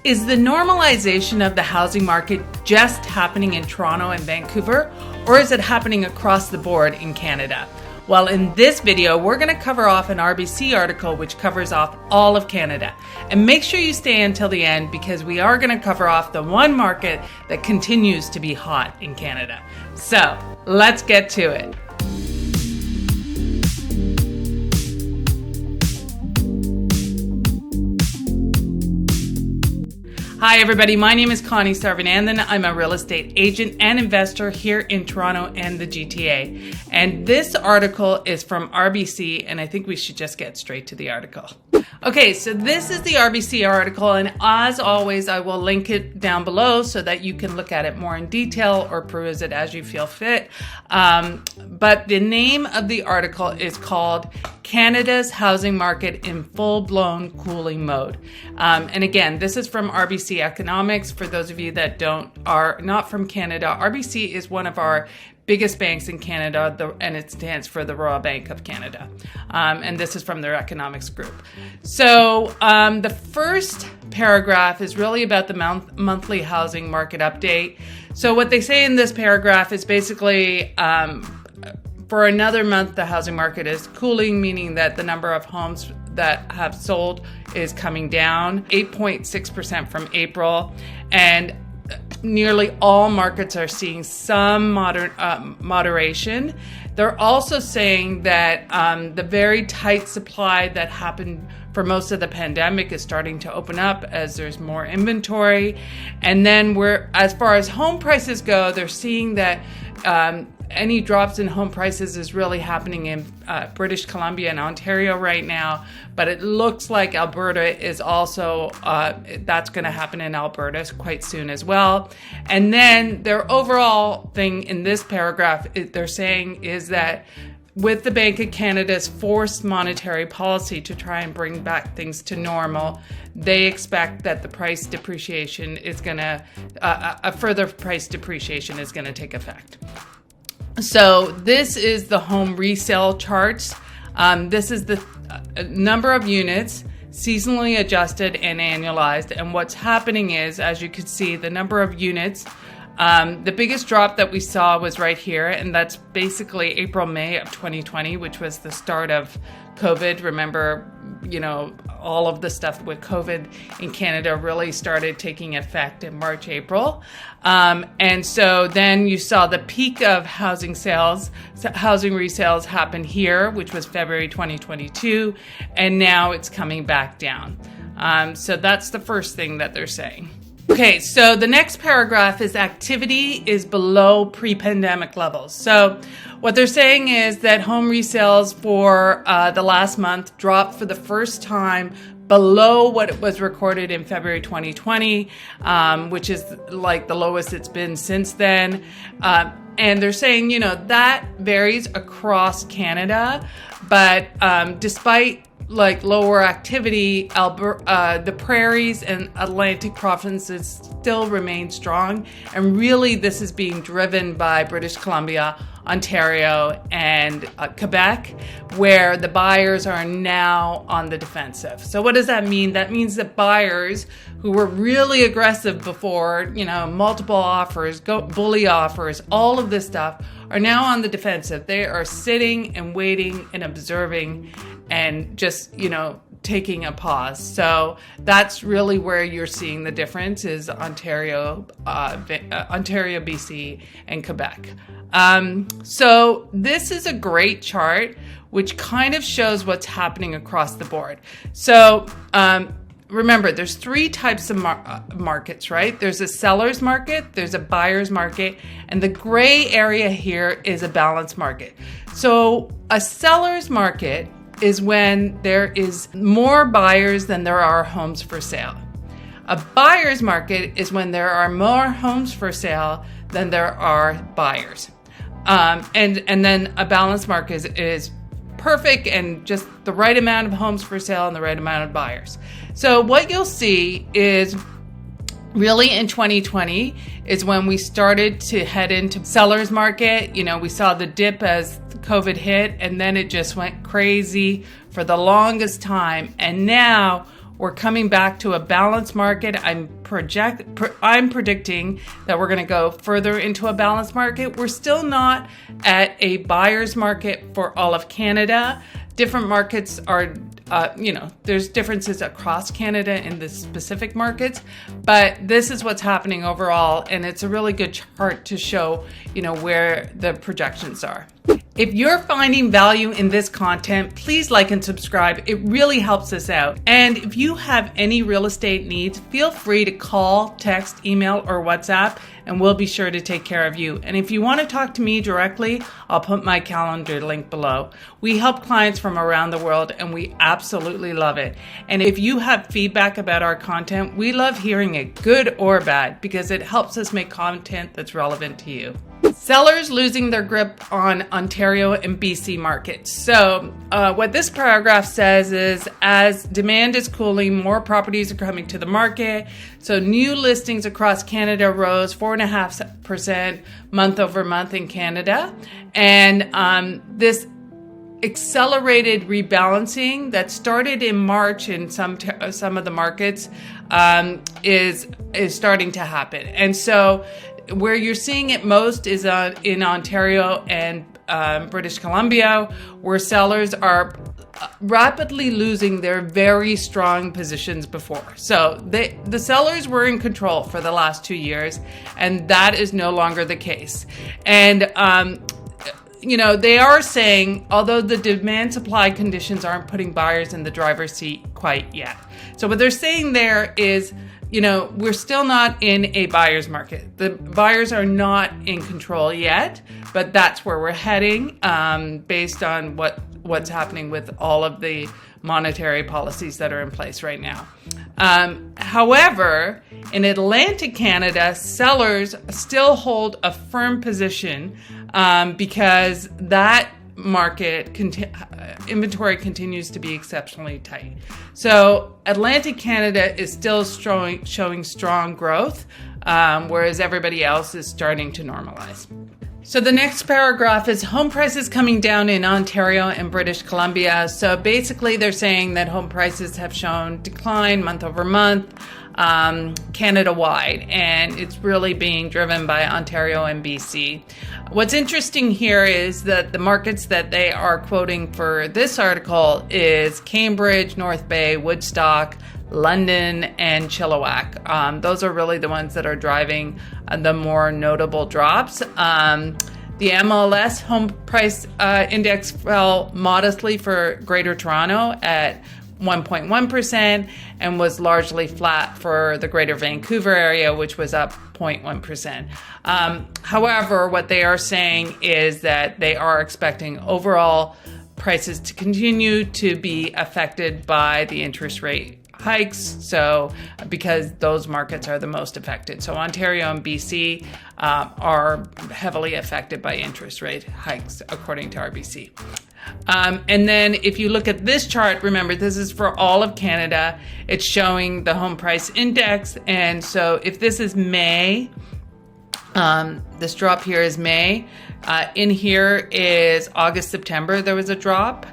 Is the normalization of the housing market just happening in Toronto and Vancouver, or is it happening across the board in Canada? Well, in this video, we're going to cover off an RBC article which covers off all of Canada. And make sure you stay until the end because we are going to cover off the one market that continues to be hot in Canada. So let's get to it. Hi everybody, my name is Connie Sarvanandan. I'm a real estate agent and investor here in Toronto and the GTA. And this article is from RBC, and I think we should just get straight to the article. Okay, so this is the RBC article, and as always, I will link it down below so that you can look at it more in detail or peruse it as you feel fit. But the name of the article is called Canada's Housing Market in Full-Blown Cooling Mode. And again, this is from RBC Economics. For those of you that are not from Canada, RBC is one of our biggest banks in Canada, and it stands for the Royal Bank of Canada. And this is from their economics group. So the first paragraph is really about the monthly housing market update. So what they say in this paragraph is basically for another month, the housing market is cooling, meaning that the number of homes that have sold is coming down 8.6% from April. And nearly all markets are seeing some moderation. They're also saying that the very tight supply that happened for most of the pandemic is starting to open up as there's more inventory. And then as far as home prices go, they're seeing that any drops in home prices is really happening in British Columbia and Ontario right now, but it looks like Alberta is also, that's going to happen in Alberta quite soon as well. And then their overall thing in this paragraph, they're saying is that with the Bank of Canada's forced monetary policy to try and bring back things to normal, they expect that the price depreciation is going to, a further price depreciation is going to take effect. So this is the home resale charts. This is the number of units, seasonally adjusted and annualized. And what's happening is, as you can see, the number of units, the biggest drop that we saw was right here, and that's basically April, May of 2020, which was the start of COVID. Remember, all of the stuff with COVID in Canada really started taking effect in March, April. And so then you saw the peak of housing resales happen here, which was February 2022, and now it's coming back down. So that's the first thing that they're saying. Okay, so the next paragraph is activity is below pre-pandemic levels. So what they're saying is that home resales for the last month dropped for the first time below what it was recorded in February 2020, which is like the lowest it's been since then. And they're saying, that varies across Canada, but despite lower activity, the prairies and Atlantic provinces still remain strong. And really this is being driven by British Columbia, Ontario, and Quebec, where the buyers are now on the defensive. So what does that mean? That means that buyers who were really aggressive before, multiple offers, bully offers, all of this stuff, are now on the defensive. They are sitting and waiting and observing and just, taking a pause. So that's really where you're seeing the difference is Ontario, BC, and Quebec. So this is a great chart, which kind of shows what's happening across the board. So remember, there's three types of markets, right? There's a seller's market, there's a buyer's market, and the gray area here is a balanced market. So a seller's market is when there is more buyers than there are homes for sale. A buyer's market is when there are more homes for sale than there are buyers. And then a balanced market is perfect and just the right amount of homes for sale and the right amount of buyers. So what you'll see is really in 2020 is when we started to head into seller's market. We saw the dip as COVID hit, and then it just went crazy for the longest time. And now We're coming back to a balanced market. I'm predicting that we're going to go further into a balanced market. We're still not at a buyer's market for all of Canada. Different markets are, there's differences across Canada in the specific markets, but this is what's happening overall, and it's a really good chart to show, where the projections are. If you're finding value in this content, please like and subscribe. It really helps us out. And if you have any real estate needs, feel free to call, text, email, or WhatsApp, and we'll be sure to take care of you. And if you want to talk to me directly, I'll put my calendar link below. We help clients from around the world, and we absolutely love it. And if you have feedback about our content, we love hearing it, good or bad, because it helps us make content that's relevant to you. Sellers losing their grip on Ontario and BC markets. So what this paragraph says is, as demand is cooling, more properties are coming to the market. So new listings across Canada rose 4.5% month over month in Canada. And this accelerated rebalancing that started in March in some of the markets is starting to happen. And so where you're seeing it most is in Ontario and British Columbia, where sellers are rapidly losing their very strong positions before. So the sellers were in control for the last 2 years, and that is no longer the case. And they are saying, although the demand supply conditions aren't putting buyers in the driver's seat quite yet. So what they're saying there is, we're still not in a buyer's market. The buyers are not in control yet, but that's where we're heading based on what's happening with all of the monetary policies that are in place right now. However, in Atlantic Canada, sellers still hold a firm position because that market inventory continues to be exceptionally tight. So Atlantic Canada is still showing strong growth, whereas everybody else is starting to normalize. So the next paragraph is home prices coming down in Ontario and British Columbia. So basically they're saying that home prices have shown decline month over month, Canada-wide, and it's really being driven by Ontario and BC. What's interesting here is that the markets that they are quoting for this article is Cambridge, North Bay, Woodstock, London, and Chilliwack. Those are really the ones that are driving the more notable drops. The MLS home price index fell modestly for Greater Toronto at 1.1% and was largely flat for the Greater Vancouver area, which was up 0.1%. However, what they are saying is that they are expecting overall prices to continue to be affected by the interest rate hikes, so because those markets are the most affected. So Ontario and BC are heavily affected by interest rate hikes, according to RBC. And then if you look at this chart, remember, this is for all of Canada. It's showing the home price index. And so if this is May, this drop here is May. In here is August, September, there was a drop.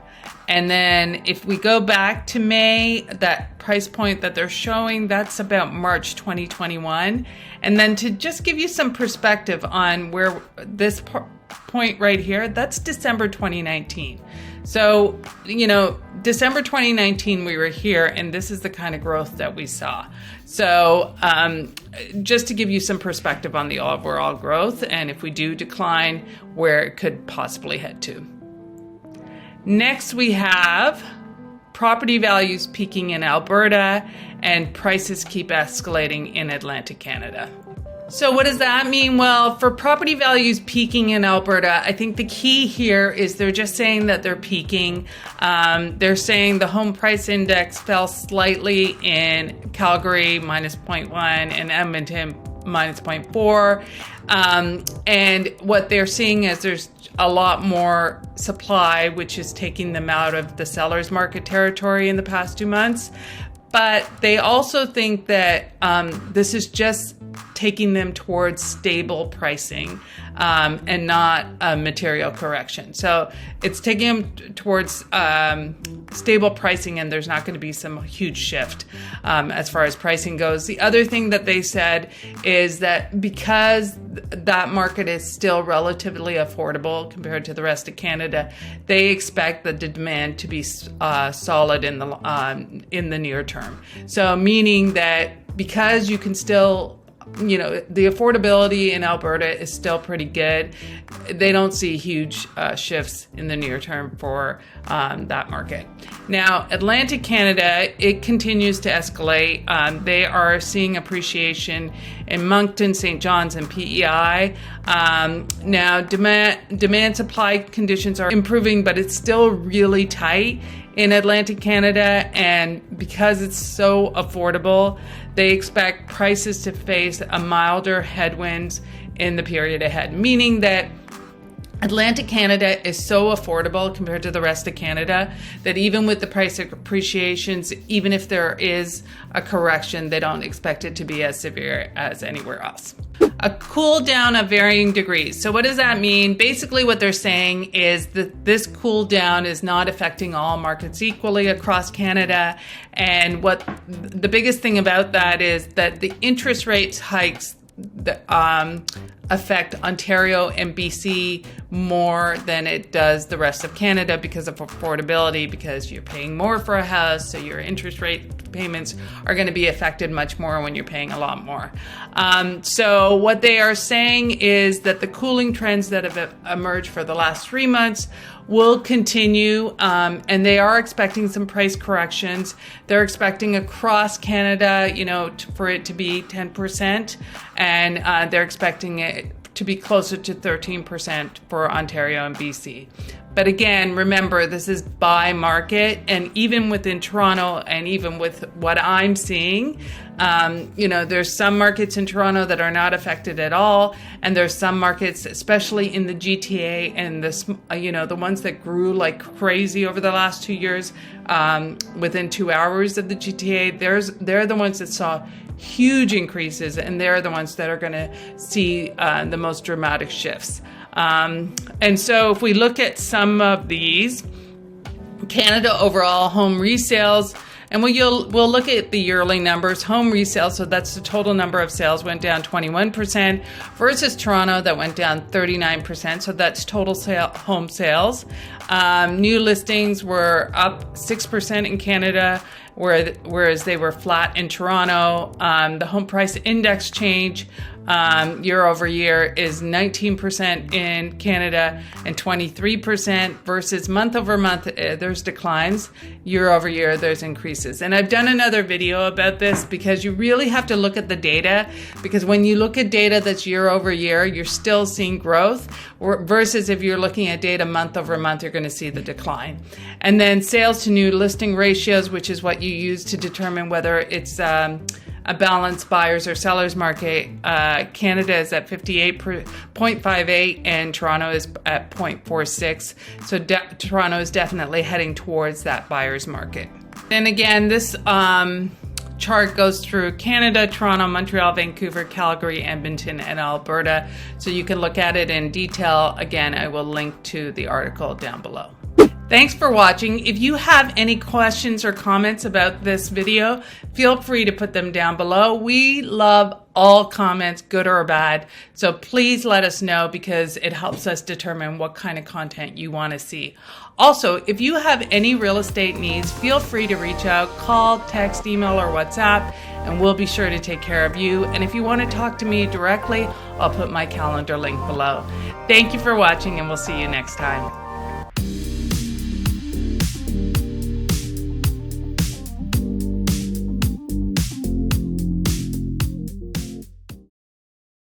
And then if we go back to May, that price point that they're showing, that's about March 2021. And then to just give you some perspective on where this point right here, that's December 2019. So, December 2019, we were here, and this is the kind of growth that we saw. So just to give you some perspective on the overall growth, and if we do decline, where it could possibly head to. Next, we have property values peaking in Alberta and prices keep escalating in Atlantic Canada. So what does that mean? Well, for property values peaking in Alberta, I think the key here is they're just saying that they're peaking. They're saying the home price index fell slightly in Calgary, minus 0.1, and Edmonton, minus 0.4. And what they're seeing is there's a lot more supply, which is taking them out of the seller's market territory in the past 2 months. But they also think that this is just taking them towards stable pricing. and not a material correction. So it's taking them towards stable pricing, and there's not going to be some huge shift as far as pricing goes. The other thing that they said is that because that market is still relatively affordable compared to the rest of Canada, they expect the demand to be solid in the near term. So meaning that because you can still, the affordability in Alberta is still pretty good, they don't see huge shifts in the near term for that market. Now, Atlantic Canada, it continues to escalate. They are seeing appreciation in Moncton, St. John's, and PEI. Now, demand supply conditions are improving, but it's still really tight in Atlantic Canada, and because it's so affordable, they expect prices to face a milder headwinds in the period ahead, meaning that Atlantic Canada is so affordable compared to the rest of Canada that even with the price appreciations, even if there is a correction, they don't expect it to be as severe as anywhere else. A cool down of varying degrees. So what does that mean? Basically what they're saying is that this cool down is not affecting all markets equally across Canada. And what the biggest thing about that is that the interest rates hikes that affect Ontario and BC more than it does the rest of Canada because of affordability, because you're paying more for a house, so your interest rate payments are going to be affected much more when you're paying a lot more. So what they are saying is that the cooling trends that have emerged for the last 3 months will continue, and they are expecting some price corrections. They're expecting across Canada, for it to be 10%, and they're expecting it to be closer to 13% for Ontario and BC. But again, remember, this is by market, and even within Toronto, and even with what I'm seeing, there's some markets in Toronto that are not affected at all, and there's some markets, especially in the GTA and the ones that grew like crazy over the last 2 years, within 2 hours of the GTA. They're the ones that saw huge increases, and they're the ones that are going to see the most dramatic shifts. And so if we look at some of these, Canada overall home resales, and we'll look at the yearly numbers. Home resales, so that's the total number of sales, went down 21% versus Toronto that went down 39%. So that's total home sales. New listings were up 6% in Canada, whereas they were flat in Toronto. The home price index change year over year is 19% in Canada and 23% versus month over month. There's declines. Year over year, there's increases. And I've done another video about this because you really have to look at the data, because when you look at data that's year over year, you're still seeing growth, versus if you're looking at data month over month, you're going to see the decline. And then sales to new listing ratios, which is what you use to determine whether it's a balanced buyers or sellers market. Canada is at 58.58 and Toronto is at 0.46. So Toronto is definitely heading towards that buyer's market. And again, this chart goes through Canada, Toronto, Montreal, Vancouver, Calgary, Edmonton, and Alberta. So you can look at it in detail. Again, I will link to the article down below. Thanks for watching. If you have any questions or comments about this video, feel free to put them down below. We love all comments, good or bad. So please let us know, because it helps us determine what kind of content you want to see. Also, if you have any real estate needs, feel free to reach out, call, text, email, or WhatsApp, and we'll be sure to take care of you. And if you want to talk to me directly, I'll put my calendar link below. Thank you for watching, and we'll see you next time.